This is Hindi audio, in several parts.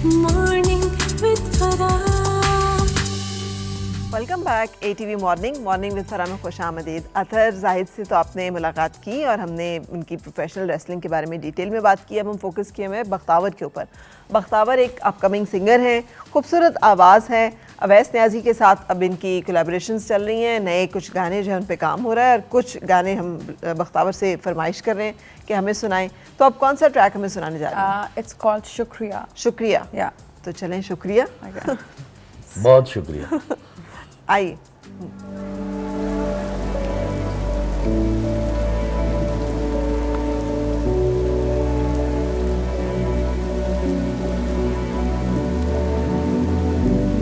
Morning with Farah. Welcome back ATV morning with Farah में खुश आमदीद। अतहर जाहिद से तो आपने मुलाकात की और हमने उनकी प्रोफेशनल रेसलिंग के बारे में डिटेल में बात की। अब हम फोकस किए हुए बख्तावर के ऊपर। बख्तावर एक अपकमिंग सिंगर हैं, खूबसूरत आवाज़ है। अवैस न्याजी के साथ अब इनकी कोलैबोरेशंस चल रही हैं, नए कुछ गाने जो हैं उन पर काम हो रहा है और कुछ गाने हम बख्तावर से फरमाइश कर रहे हैं कि हमें सुनाएं। तो अब कौन सा ट्रैक हमें सुनाने जा रहे हैं? It's called शुक्रिया। शुक्रिया। Yeah. तो चलें, शुक्रिया। Okay. बहुत शुक्रिया। आइए।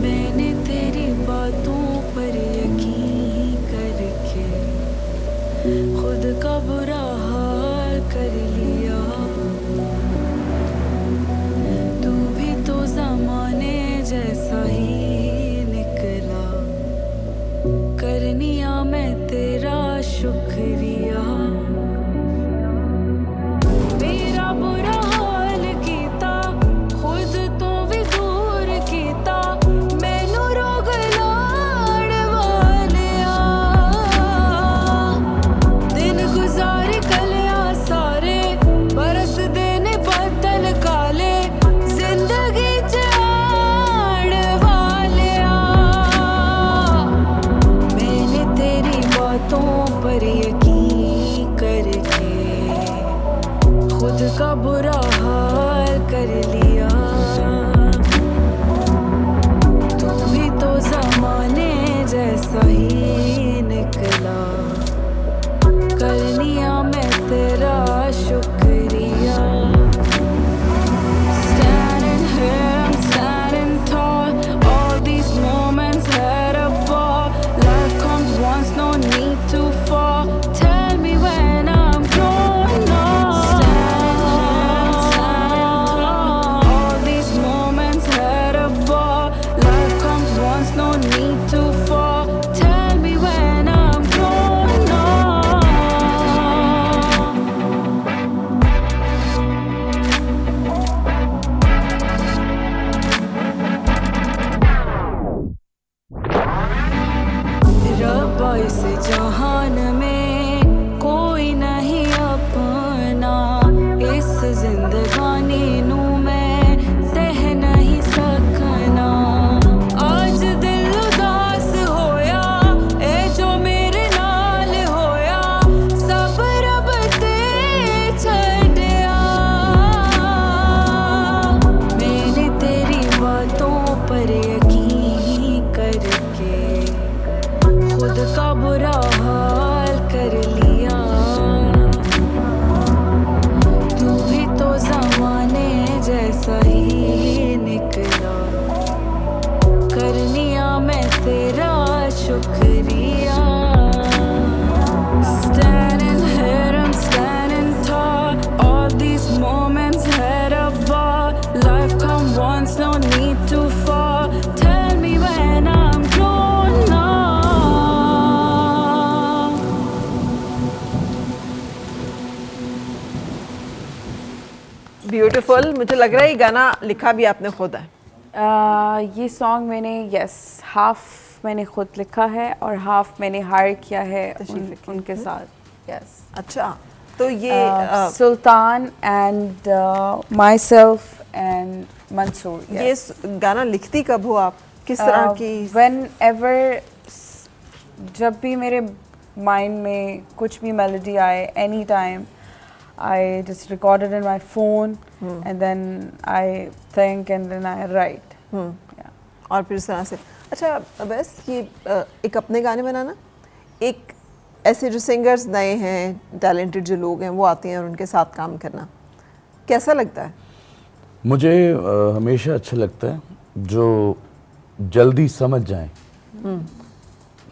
मैंने तेरी बातों पर यकीन करके खुद का बुरा हाल कर लिया। तू भी तो ज़माने जैसा ही निकला। करनिया मैं तेरा शुक्रिया। मेरा बुरा हाल कीता, खुद तो भी दूर कीता। मैनू रोग लाड़ वालिया। दिन गुजार कलिया सारे, बरस देने बदल काले। जिंदगी च आड़ वालिया। मैंने तेरी बातों पर यकीन करके खुद का बुरा हाल कर लिया। तू भी तो ज़माने जैसा ही निकला। करनिया मैं तेरा शुक्रिया। Standing here, I'm standing tall. All these moments had a fall. Life comes once, no need to fall. Tell me when I'm grown up. Standing here, I'm standing tall. All these moments had a fall. Life comes once, no need to fall. Tell me when I'm grown up. रब्बा इस जहान में कोई नहीं अपना। इस जिंदगानी नू मैं सह नहीं सकना। आज दिल उदास होया, ए जो मेरे नाल होया। सब रब ते छड्डिया। मैंने तेरी बातों पर यकीन करके खुद का बुरा हाल कर लिया। तू भी तो ज़माने जैसा ही निकला। करनिया मैं तेरा शुक्रिया। Standing here, I'm standing tall. All these moments had a ball. Life come once, no need to fall. Tell me when I'm grown up. Beautiful. मुझे लग रहा है ये गाना लिखा भी आपने खुद है। ये सॉन्ग मैंने हाफ मैंने खुद लिखा है और हाफ मैंने हायर किया है उनके साथ। अच्छा, तो ये Sultan and myself and Mansoor. ये गाना लिखती कब हो आप? किस तरह की? Whenever जब भी मेरे माइंड में कुछ भी मेलोडी आए, any time I just record it in my phone and then I think and then I write. Yeah. और फिर इस तरह से। अच्छा बस ये एक अपने गाने बनाना, एक ऐसे जो सिंगर्स नए हैं, टैलेंटेड जो लोग हैं वो आते हैं और उनके साथ काम करना कैसा लगता है? मुझे हमेशा अच्छा लगता है जो जल्दी समझ जाएं।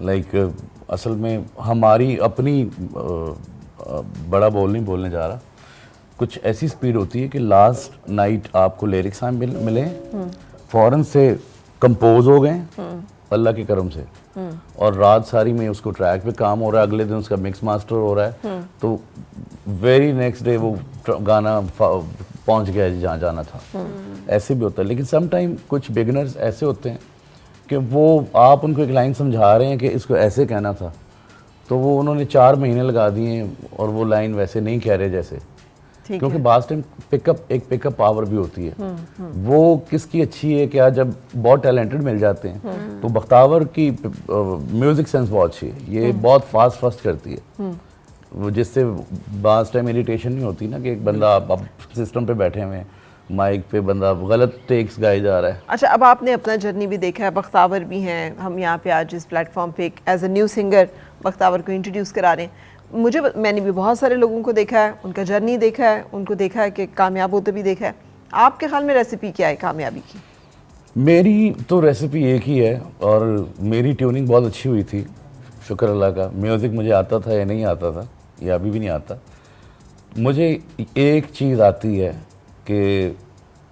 लाइक असल में हमारी अपनी बड़ा बोल नहीं बोलने जा रहा, कुछ ऐसी स्पीड होती है कि लास्ट नाइट आपको लिरिक्स मिले, फ़ौरन से कंपोज हो गए अल्लाह के करम से, और रात सारी में उसको ट्रैक पे काम हो रहा है, अगले दिन उसका मिक्स मास्टर हो रहा है, तो वेरी नेक्स्ट डे वो गाना पहुंच गया जहाँ जाना था। ऐसे भी होता है, लेकिन सम टाइम कुछ बिगिनर्स ऐसे होते हैं कि वो आप उनको एक लाइन समझा रहे हैं कि इसको ऐसे कहना था, तो वो उन्होंने 4 महीने लगा दिए और वो लाइन वैसे नहीं कह रहे जैसे, ठीक क्योंकि है। बास टाइम पिकअप पावर भी होती है। वो किसकी अच्छी है क्या, जब बहुत टैलेंटेड मिल जाते हैं तो बख्तावर की म्यूजिक सेंस बहुत अच्छी है, ये बहुत फास्ट करती है, वो जिससे बास टाइम इरिटेशन नहीं होती ना कि एक बंदा आप सिस्टम पे बैठे हुए हैं, माइक पे बंदा गलत टेक्स गाए जा रहा है। अच्छा, अब आपने अपना जर्नी भी देखा है, बख्तावर भी हैं, हम यहाँ पे आज इस प्लेटफॉर्म पे as a new singer Bakhtawar को इंट्रोड्यूस करा रहे हैं। मैंने भी बहुत सारे लोगों को देखा है, उनका जर्नी देखा है, उनको देखा है कि कामयाब होते भी देखा है। आपके ख्याल में रेसिपी क्या है कामयाबी की? मेरी तो रेसिपी एक ही है, और मेरी ट्यूनिंग बहुत अच्छी हुई थी, शुक्र अल्लाह का। म्यूज़िक मुझे आता था या नहीं आता था, या अभी भी नहीं आता। मुझे एक चीज़ आती है कि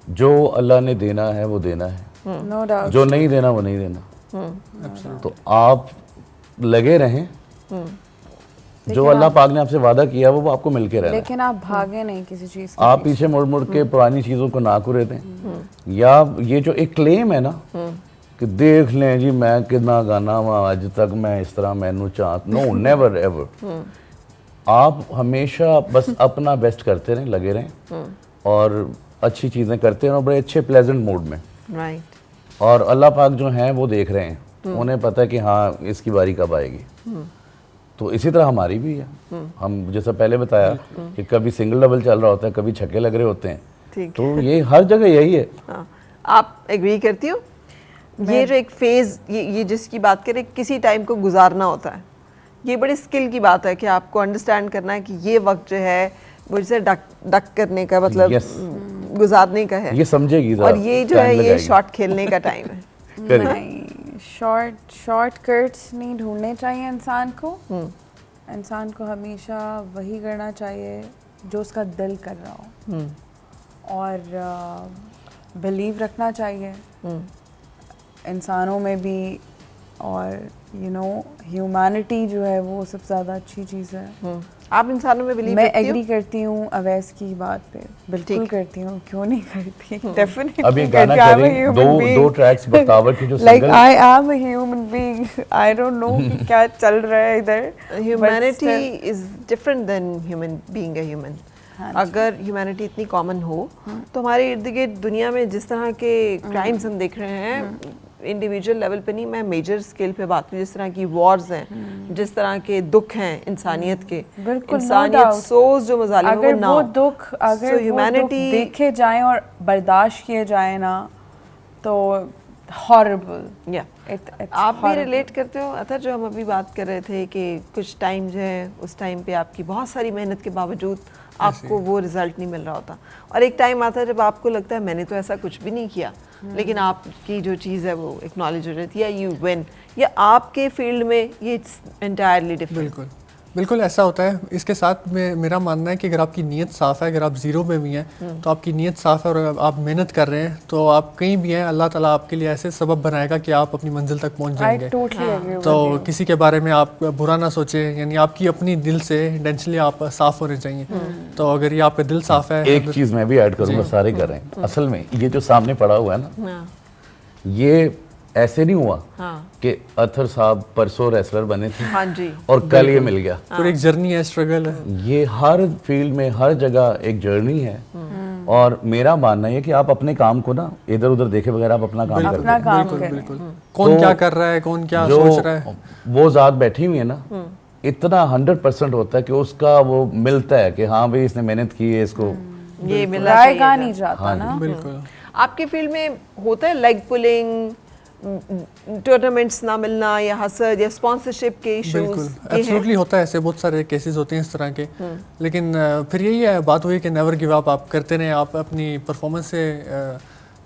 जो अल्लाह ने देना है वो देना है, नो डाउट। जो नहीं देना वो नहीं देना। तो आप लगे रहें, जो अल्लाह पाक ने आपसे वादा किया वो आपको मिलके रहना है। लेकिन आप भागे नहीं किसी चीज के आप पीछे मुड़ मुड़ के पुरानी चीज़ों को ना कुरे दें, या ये जो एक क्लेम है ना कि देख लें जी मैं कितना गाना वहाँ आज तक मैं इस तरह मैनू चाहत, नो नेवर एवर। आप हमेशा बस अपना बेस्ट करते रहें, लगे रहें और अच्छी चीज़ें करते रहें, और बड़े अच्छे प्लेजेंट मूड में। राइट। और अल्लाह पाक जो हैं वो देख रहे हैं, उन्हें पता है कि हाँ इसकी बारी कब आएगी। तो इसी तरह हमारी भी है। हम जैसा पहले बताया कि कभी सिंगल डबल चल रहा होता है, कभी छक्के लग रहे होते हैं, ठीक। तो ये हर जगह यही है। हाँ, आप एग्री करती हो? ये जो एक फेज, ये जिसकी बात करें, किसी टाइम को गुजारना होता है, ये बड़ी स्किल की बात है कि आपको अंडरस्टैंड करना है कि ये वक्त जो है वो जिसे डक करने का मतलब Yes. गुजारने का है, ये समझेगी ज़रा, और ये जो time है ये लगाएगी। शॉट खेलने का टाइम है। Correct. नहीं, शॉर्टकट्स नहीं ढूंढने चाहिए इंसान को। इंसान को हमेशा वही करना चाहिए जो उसका दिल कर रहा हो, और बिलीव रखना चाहिए इंसानों में भी, और ह्यूमैनिटी जो है वो सबसे ज़्यादा अच्छी चीज़ है। आप इंसानों में बिलीव मैं रखती हो? एग्री करती हूँ अवैस की बात पे, बिल्कुल ठीक। करती हूँ, क्यों नहीं करती, डेफिनेटली अब ये गाना करें, दो ट्रैक्स बख्तावर की जो like single, I am a human being, I don't know कि क्या चल रहा है इधर। Humanity But still- is different than human being a human. अगर ह्यूमैनिटी इतनी कॉमन हो तो हमारे इर्द गिर्द दुनिया में जिस तरह के क्राइम्स हम देख रहे हैं, इंडिविजुअल लेवल पे नहीं, मैं मेजर स्केल पे बात करूँ, जिस तरह की वॉर्स हैं, जिस तरह के दुख हैं इंसानियत के, बिल्कुल, no इंसानियत doubt. सोच जो मजालिम है अगर वो ना वो हो। दुख अगर वो दुख humanity- देखे जाएं और बर्दाश्त किए जाएं ना, तो हॉरिबल। या आप भी रिलेट करते हो अतर, जो हम अभी बात कर रहे थे कि कुछ टाइम जो है उस टाइम पे आपकी बहुत सारी मेहनत के बावजूद आपको वो रिजल्ट नहीं मिल रहा होता, और एक टाइम आता है जब आपको लगता है मैंने तो ऐसा कुछ भी नहीं किया, लेकिन आपकी जो चीज़ है वो एक्नॉलेज हो जाती है, यू विन। या आपके फील्ड में ये इट्स एंटायरली डिफरेंट? बिल्कुल बिल्कुल ऐसा होता है। इसके साथ में मेरा मानना है कि अगर आपकी नीयत साफ़ है, अगर आप ज़ीरो में भी हैं तो आपकी नीयत साफ़ है और आप मेहनत कर रहे हैं, तो आप कहीं भी हैं अल्लाह ताला आपके लिए ऐसे सबब बनाएगा कि आप अपनी मंजिल तक पहुंच आई जाएंगे। Totally agree. तो किसी के बारे में आप बुरा ना सोचें, यानी आपकी अपनी दिल से इंटेंशनली आप साफ़ होने चाहिए। तो अगर ये आपका दिल साफ़ है, एक चीज़ मैं भी ऐड करूँगा, सारे कर रहे हैं। असल में ये जो सामने पड़ा हुआ है ना, ये ऐसे नहीं हुआ कि अतर साहब परसों रेसलर बने थे हाँ जी, और कल ये मिल गया। पूरी एक जर्नी है, स्ट्रगल है। ये हर फील्ड में हर जगह एक जर्नी है, और मेरा मानना है कि आप अपने काम को ना इधर उधर देखे बगैर आप अपना काम कर अपना काम बिल्कुल करें। बिल्कुल। कौन तो क्या कर रहा है, कौन क्या जो सोच रहा है, वो ज़ात बैठी हुई है ना, इतना 100% होता है कि उसका वो मिलता है कि हाँ भाई इसने मेहनत की है, इसको ये मिला रायगा चाहिए नहीं था। जाता ना। बिल्कुल। आपके फील्ड में होता है लेग पुलिंग, टूर्नामेंट्स ना मिलना, या हसद या स्पॉन्सरशिप के बिल्कुल इश्यूज? एब्सोल्युटली होता है, ऐसे बहुत सारे केसेस होते हैं इस तरह के। लेकिन फिर यही है, बात हुई कि नेवर गिव अप, आप करते रहें, आप अपनी परफॉर्मेंस से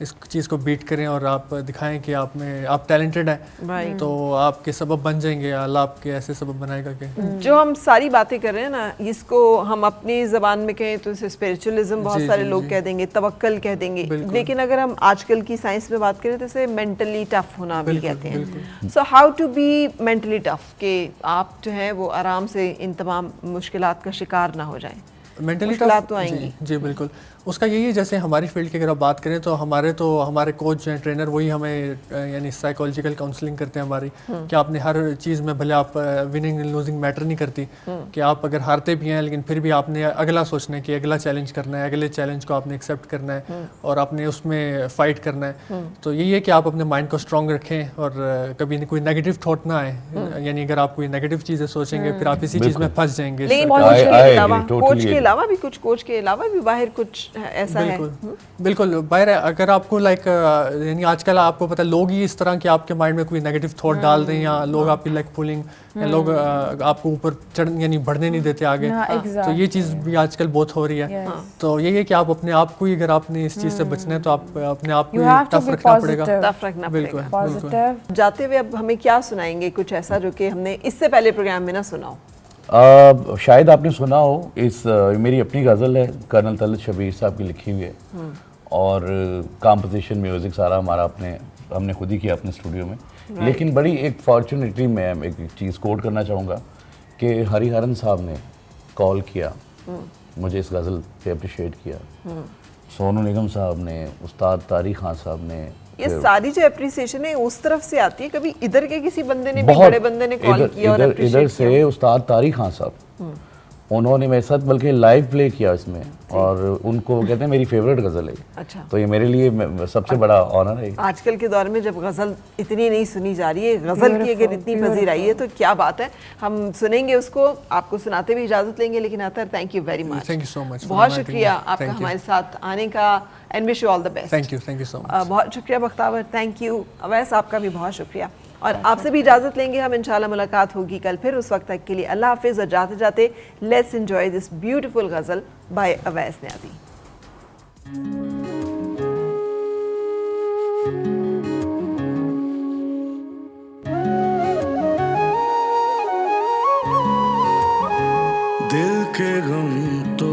इस चीज़ को बीट करें और आप दिखाएं कि आप टैलेंटेड हैं, Right. तो आपके सबब बन जाएंगे, अल्लाह आपके ऐसे सबब बनाएगा कि जो हम सारी बातें कर रहे हैं ना, इसको हम अपनी ज़बान में कहें तो इसे स्पिरिचुअलिज्म बहुत जी, सारे जी, लोग जी। कह देंगे, तवक्कल कह देंगे, बिल्कुल। लेकिन अगर हम आजकल की साइंस में बात करें तो इसे मेंटली टफ होना भी बिल्कुल, कहते हैं। बिल्कुल। So how to be mentally tough, कि आप जो है वो आराम से इन तमाम मुश्किलात का शिकार ना हो जाएं? मेंटली मुश्किलात तो आएंगी। जी बिल्कुल। उसका यही है, जैसे हमारी फील्ड की अगर आप बात करें तो हमारे कोच जो हैं, ट्रेनर, वही हमें यानी साइकोलॉजिकल काउंसलिंग करते हैं हमारी, कि आपने हर चीज़ में, भले आप विनिंग एंड लूजिंग मैटर नहीं करती, कि आप अगर हारते भी हैं लेकिन फिर भी आपने अगला सोचना है कि अगला चैलेंज करना है, अगले चैलेंज को आपने एक्सेप्ट करना है और आपने उसमें फाइट करना है। तो यही है कि आप अपने माइंड को स्ट्रॉन्ग रखें और कभी कोई नेगेटिव थॉट ना आए, यानी अगर आप कोई नेगेटिव चीज़ें सोचेंगे फिर आप इसी चीज़ में फंस जाएंगे। लेकिन कोच के अलावा भी कोच के अलावा भी बाहर कुछ ऐसा है? बिल्कुल बाहर है। अगर आपको लाइक यानी आजकल आपको पता है लोग ही इस तरह के आपके माइंड में कोई नेगेटिव थॉट डाल दें, या लोग आपकी लाइक पुलिंग, लोग आपको ऊपर चढ़ यानी बढ़ने नहीं देते आगे। तो ये चीज़ भी आजकल बहुत हो रही है। तो यही है कि आप अपने आप को ही, अगर आपने इस चीज़ से बचना है तो आप अपने आप को टफ रखना पड़ेगा। टफ रखना पड़ेगा। जाते हुए अब हमें क्या सुनाएंगे, कुछ ऐसा जो कि हमने इससे पहले प्रोग्राम में ना सुना हो? शायद आपने सुना हो, मेरी अपनी गज़ल है, कर्नल तलत शबीर साहब की लिखी हुई है, और कंपोजिशन म्यूज़िक सारा हमने खुद ही किया अपने स्टूडियो में। लेकिन बड़ी एक फॉर्चुनेटली मैं एक चीज़ कोट करना चाहूँगा कि हरिहरन साहब ने कॉल किया, मुझे इस गज़ल पे अप्रिशिएट किया, सोनू निगम साहब ने, उस्ताद तारिक खान साहब ने। ये सारी जो अप्रिसिएशन है उस तरफ से आती है, कभी इधर के किसी बंदे ने भी, बड़े बंदे ने कॉल किया और अप्रिशिएट किया? इधर से उस्ताद तारिक खान साहब, उन्होंने मेरे साथ बल्कि लाइव प्ले किया इसमें, और उनको कहते हैं मेरी फेवरेट गज़ल है। अच्छा। तो ये मेरे लिए सबसे बड़ा ऑनर है। आजकल के दौर में जब गज़ल इतनी नहीं सुनी जा रही है, गज़ल की अगर इतनी पजीर आई है तो क्या बात है। हम सुनेंगे उसको, आपको सुनाते भी इजाज़त लेंगे, लेकिन अतर thank you very much. Thank you so much. बहुत शुक्रिया आपका हमारे साथ आने का, and wish you all the best. Thank you so much. बहुत शुक्रिया बख्तावर, थैंक यू। अवैस आपका भी बहुत शुक्रिया, और आपसे भी इजाज़त लेंगे हम। इंशाल्लाह मुलाकात होगी कल फिर। उस वक्त तक के लिए अल्लाह हाफिज़, और जाते जाते let's enjoy this beautiful ghazal by Awais Niazi. दिल के गम तो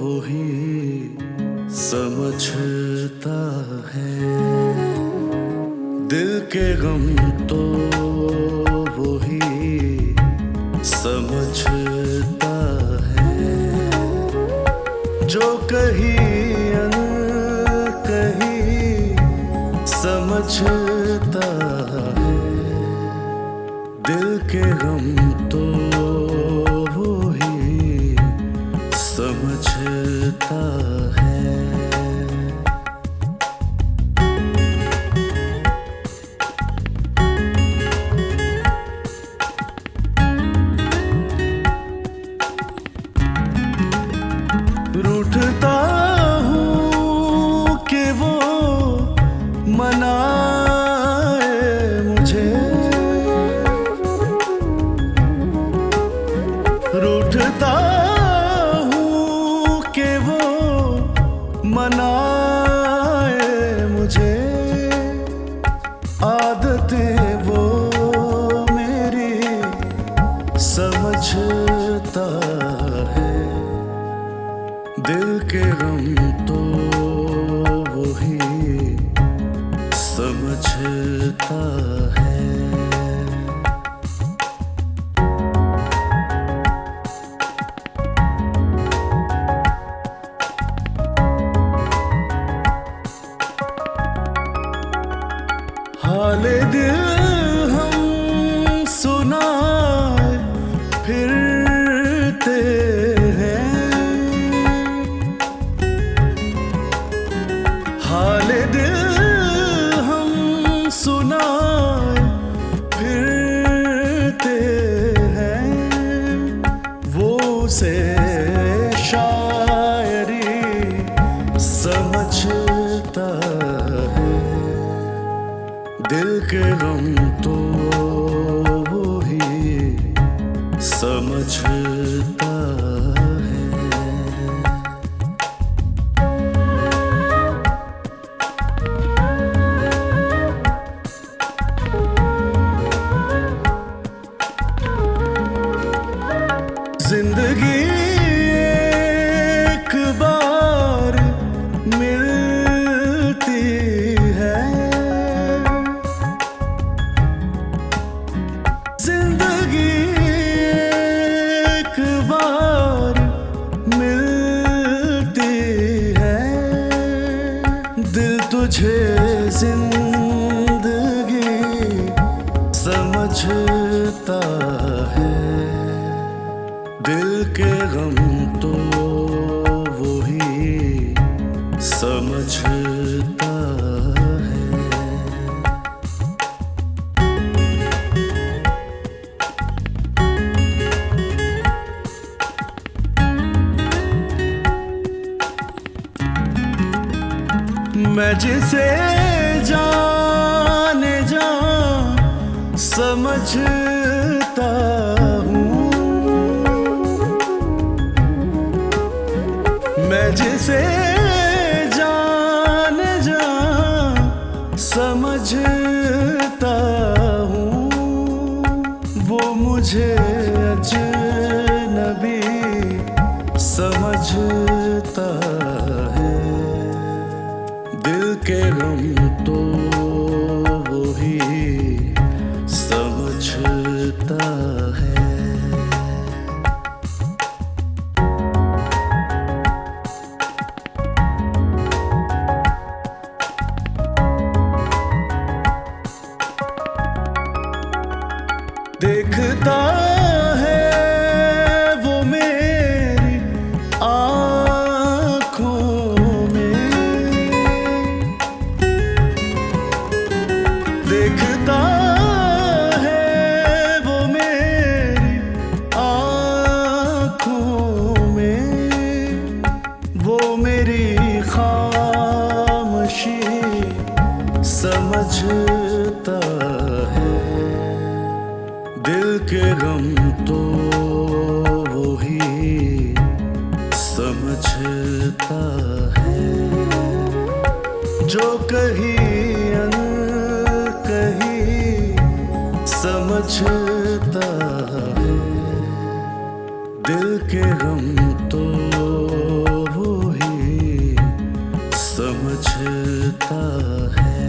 वही समझता है, दिल के गम तो वही समझता है, जो कहीं अनकहीं समझता है, दिल के गम तो वही समझता है। रूठता हूँ कि वो मनाए मुझे, रूठता हूँ कि वो मनाए मुझे, आदतें वो मेरी समझता है, दिल के गम तो वही समझता है। हाले दिल हम सुनाए फिरते हैं, हाले दिल हम सुनाए फिरते हैं, वो से शायरी समझता है, दिल के गम तो वही समझता है। जिंदगी एक बार मिलती है, जिंदगी एक बार मिलती मुझे जिंदगी समझता है, दिल के गम तो वही समझता है। मैं जिसे जाने जा समझता हूँ, मैं जिसे जाने जा समझता हूँ, वो मुझे अजनबी समझता है। दिल के गम तो वही समझता है। देखता है वो मेरी आँखों में, देखता है वो मेरी आँखों में, वो मेरी खामोशी समझता है। दिल के गम तो वही समझता है, जो कहीं अनकही समझता है। दिल के गम तो वही समझता है।